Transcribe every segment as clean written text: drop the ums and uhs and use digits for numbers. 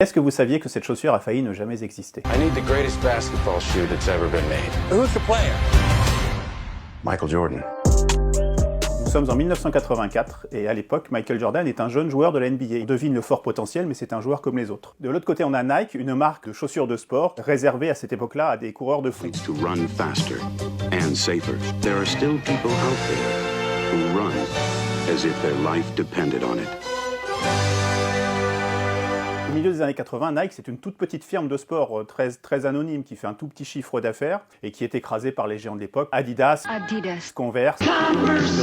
Est-ce que vous saviez que cette chaussure a failli ne jamais exister? I need the greatest basketball shoe that's ever been made. Who's the player? Michael Jordan. Nous sommes en 1984 et à l'époque, Michael Jordan est un jeune joueur de la NBA. On devine le fort potentiel, mais c'est un joueur comme les autres. De l'autre côté, on a Nike, une marque de chaussures de sport réservée à cette époque-là à des coureurs de foot. To run faster and safer. There are still people out there who run as if their life depended on it. Au milieu des années 80, Nike, c'est une toute petite firme de sport très anonyme qui fait un tout petit chiffre d'affaires et qui est écrasée par les géants de l'époque, Adidas, Converse,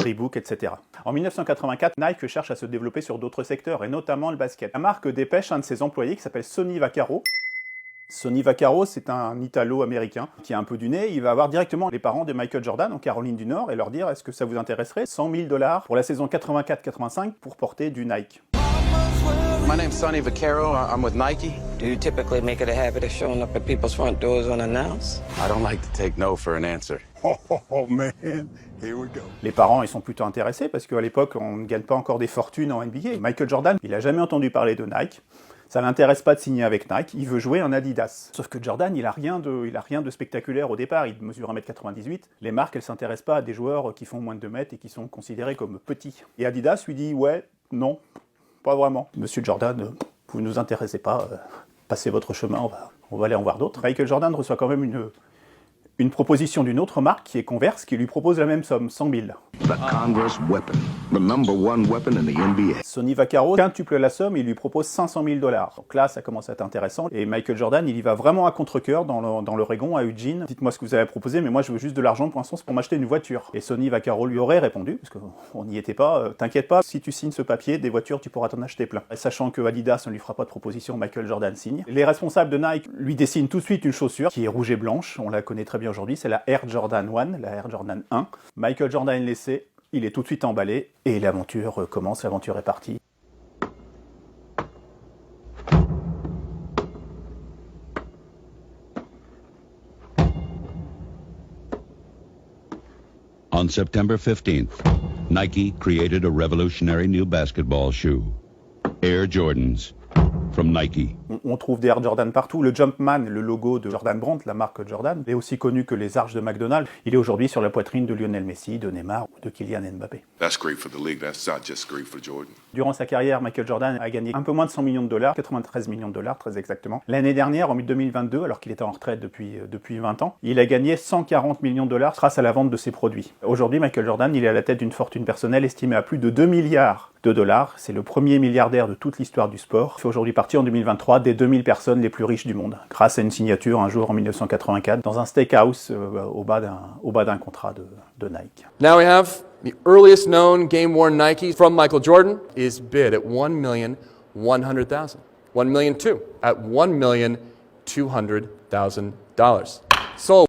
Reebok, etc. En 1984, Nike cherche à se développer sur d'autres secteurs et notamment le basket. La marque dépêche un de ses employés qui s'appelle Sonny Vaccaro. Sonny Vaccaro, c'est un Italo-américain qui a un peu du nez. Il va avoir directement les parents de Michael Jordan en Caroline du Nord et leur dire: est-ce que ça vous intéresserait? $100 000 pour la saison 84-85 pour porter du Nike. My name's Sonny Vaccaro. I'm with Nike. Do you typically make it a habit of showing up at people's front doors unannounced? I don't like to take no for an answer. Oh man, here we go. Les parents, ils sont plutôt intéressés parce qu'à l'époque, on ne gagne pas encore des fortunes en NBA. Michael Jordan, il a jamais entendu parler de Nike. Ça l'intéresse pas de signer avec Nike, il veut jouer en Adidas. Sauf que Jordan, il a rien de spectaculaire au départ, il mesure 1m98. Les marques, elles s'intéressent pas à des joueurs qui font moins de 2 mètres et qui sont considérés comme petits. Et Adidas lui dit: ouais, non, pas vraiment. Monsieur Jordan, vous ne nous intéressez pas, passez votre chemin, on va aller en voir d'autres. Michael Jordan reçoit quand même une proposition d'une autre marque qui est Converse, qui lui propose la même somme, 100 000. The Converse weapon, the #1 weapon in the NBA. Sonny Vaccaro quintuple la somme et il lui propose 500 000 $. Donc là, ça commence à être intéressant. Et Michael Jordan, il y va vraiment à contre-cœur dans l'Oregon, à Eugene. Dites-moi ce que vous avez proposé, mais moi je veux juste de l'argent pour l'instant, c'est pour m'acheter une voiture. Et Sonny Vaccaro lui aurait répondu, parce qu'on n'y était pas: t'inquiète pas, si tu signes ce papier, des voitures, tu pourras t'en acheter plein. Et sachant que Adidas ne lui fera pas de proposition, Michael Jordan signe. Les responsables de Nike lui dessinent tout de suite une chaussure qui est rouge et blanche, on la connaît très bien aujourd'hui, c'est la Air Jordan 1, la Air Jordan 1. Michael Jordan est laissé, il est tout de suite emballé, et l'aventure commence, l'aventure est partie. On September 15th, Nike created a revolutionary new basketball shoe, Air Jordans, from Nike. On trouve des Air Jordan partout. Le Jumpman, le logo de Jordan Brand, la marque Jordan, est aussi connu que les arches de McDonald's. Il est aujourd'hui sur la poitrine de Lionel Messi, de Neymar ou de Kylian Mbappé. That's great for the league. That's not just great for Jordan. Durant sa carrière, Michael Jordan a gagné un peu moins de $100 millions, 93 millions de dollars très exactement. L'année dernière, en 2022, alors qu'il était en retraite depuis 20 ans, il a gagné $140 millions grâce à la vente de ses produits. Aujourd'hui, Michael Jordan, il est à la tête d'une fortune personnelle estimée à plus de 2 milliards de dollars. C'est le premier milliardaire de toute l'histoire du sport. Il fait aujourd'hui partie en 2023 des 2000 personnes les plus riches du monde, grâce à une signature un jour en 1984 dans un steakhouse au bas d'un contrat de Nike. Now we have the earliest known game-worn Nike from Michael Jordan is bid at $1,100,000. $1,200,000 at $1,200,000. Sold.